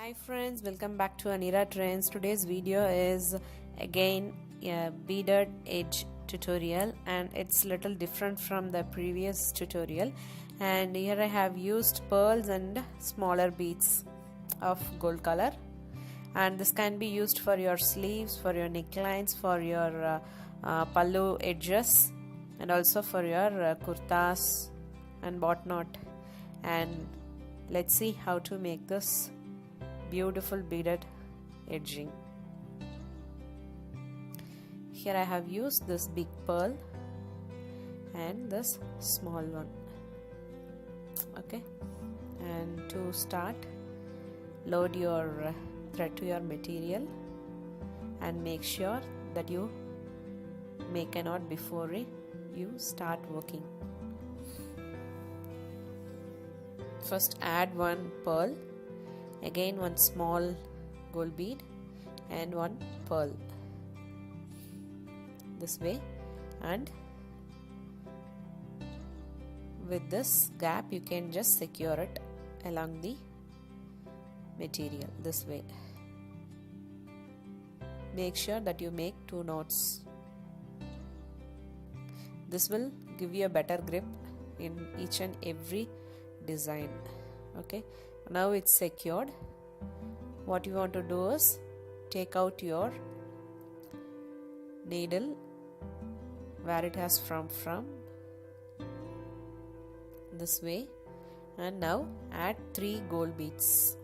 Hi friends, welcome back to Anira Trends. Today's video is again a beaded edge tutorial, and it's little different from the previous tutorial. And here I have used pearls and smaller beads of gold color, and this can be used for your sleeves, for your necklines, for your pallu edges, and also for your kurtas and whatnot. And let's see how to make this beautiful beaded edging. Here I have used this big pearl and this small one. Okay, and to start, load your thread to your material and make sure that you make a knot before you start working. First add one pearl, again one small gold bead and one pearl this way, and with this gap you can just secure it along the material this way. Make sure that you make 2 knots. This will give you a better grip in each and every design. Okay, now it's secured. What you want to do is take out your needle where it has from this way, and now add 3 gold beads.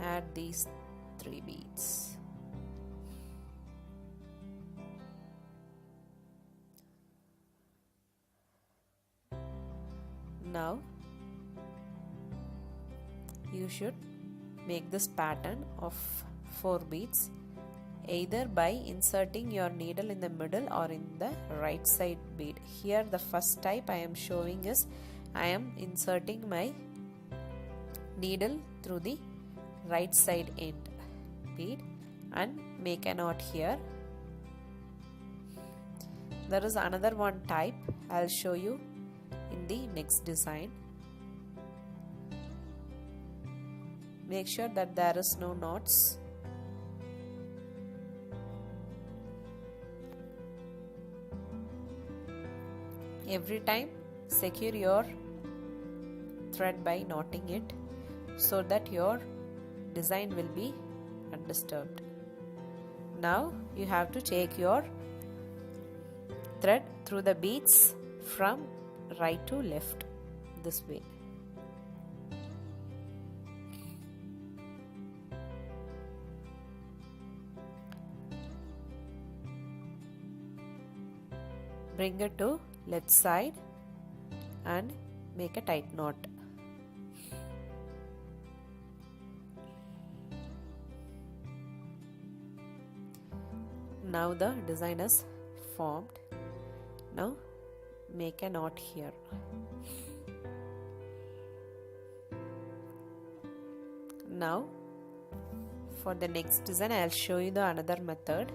Add these 3 beads. Now you should make this pattern of 4 beads either by inserting your needle in the middle or in the right side bead. Here the first type I am showing is I am inserting my needle through the right side end bead and make a knot here. There is another one type I'll show you in the next design. Make sure that there is no knots. Every time secure your thread by knotting it so that your design will be undisturbed. Now you have to take your thread through the beads from right to left this way. Bring it to left side and make a tight knot. Now the design is formed. Now make a knot here. Now for the next design I'll show you the another method.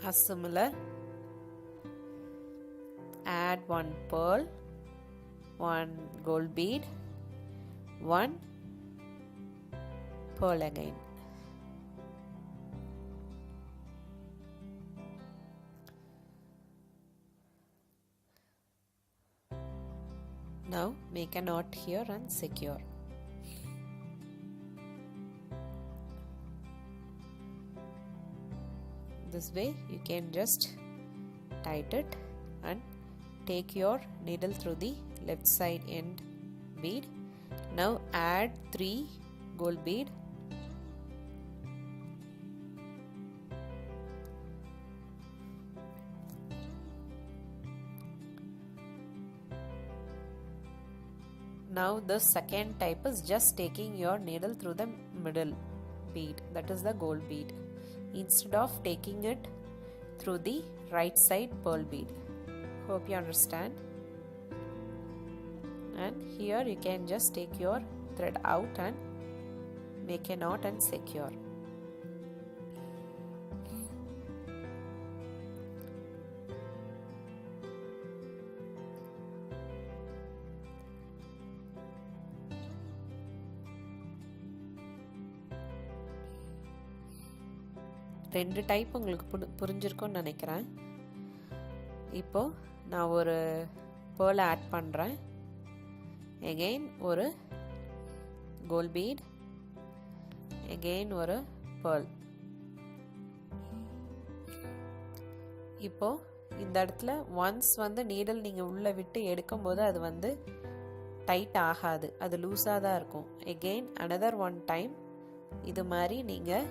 As similar, add one pearl, one gold bead, one pearl again. Now make a knot here and secure. This way you can just tight it and take your needle through the left side end bead. Now add 3 gold bead. Now the second type is just taking your needle through the middle bead, that is the gold bead, instead of taking it through the right side pearl bead. Hope you understand. And here you can just take your thread out and make a knot and secure. ரெண்டு type உங்களுக்கு புரிஞ்சிருக்கும்னு நினைக்கிறேன். இப்போ நான் ஒரு pearl add பண்ணுறேன். again ஒரு gold bead, again ஒரு pearl. இப்போ இந்த இடத்துல ஒன்ஸ் வந்து நீடல் நீங்கள் உள்ளே விட்டு எடுக்கும்போது அது வந்து டைட் ஆகாது, அது லூஸாக தான் இருக்கும். again another one time இது மாதிரி நீங்கள்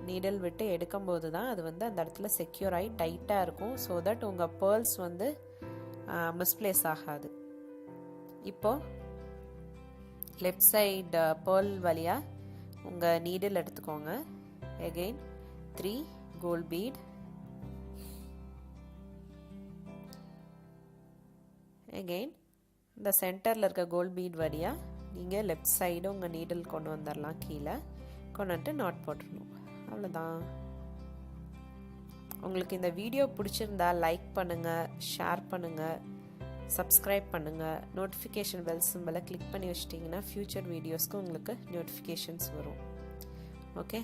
நீடல் விட்டு எடுக்கும்போது தான் அது வந்து அந்த இடத்துல செக்யூர் ஆகி டைட்டாக இருக்கும். ஸோ தட் உங்கள் பேர்ல்ஸ் வந்து மிஸ்பிளேஸ் ஆகாது. இப்போ லெஃப்ட் சைடு பேர்ல் வழியாக உங்கள் நீடில் எடுத்துக்கோங்க. again 3 gold bead, again இந்த சென்டரில் இருக்க கோல்ட் பீட் வழியாக நீங்கள் லெஃப்ட் சைடு உங்கள் நீடில் கொண்டு வந்துடலாம். கீழே கொண்டு வந்துட்டு நாட் போட்டுடணும். அவ்வளோதான். உங்களுக்கு இந்த வீடியோ பிடிச்சிருந்தா லைக் பண்ணுங்கள், ஷேர் பண்ணுங்கள், சப்ஸ்கிரைப் பண்ணுங்கள். நோட்டிஃபிகேஷன் பெல் சிம்பலை கிளிக் பண்ணி வச்சிட்டிங்கன்னா ஃப்யூச்சர் வீடியோஸ்க்கு உங்களுக்கு நோட்டிஃபிகேஷன்ஸ் வரும். Okay,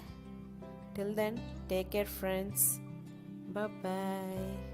till then take care friends, bye bye.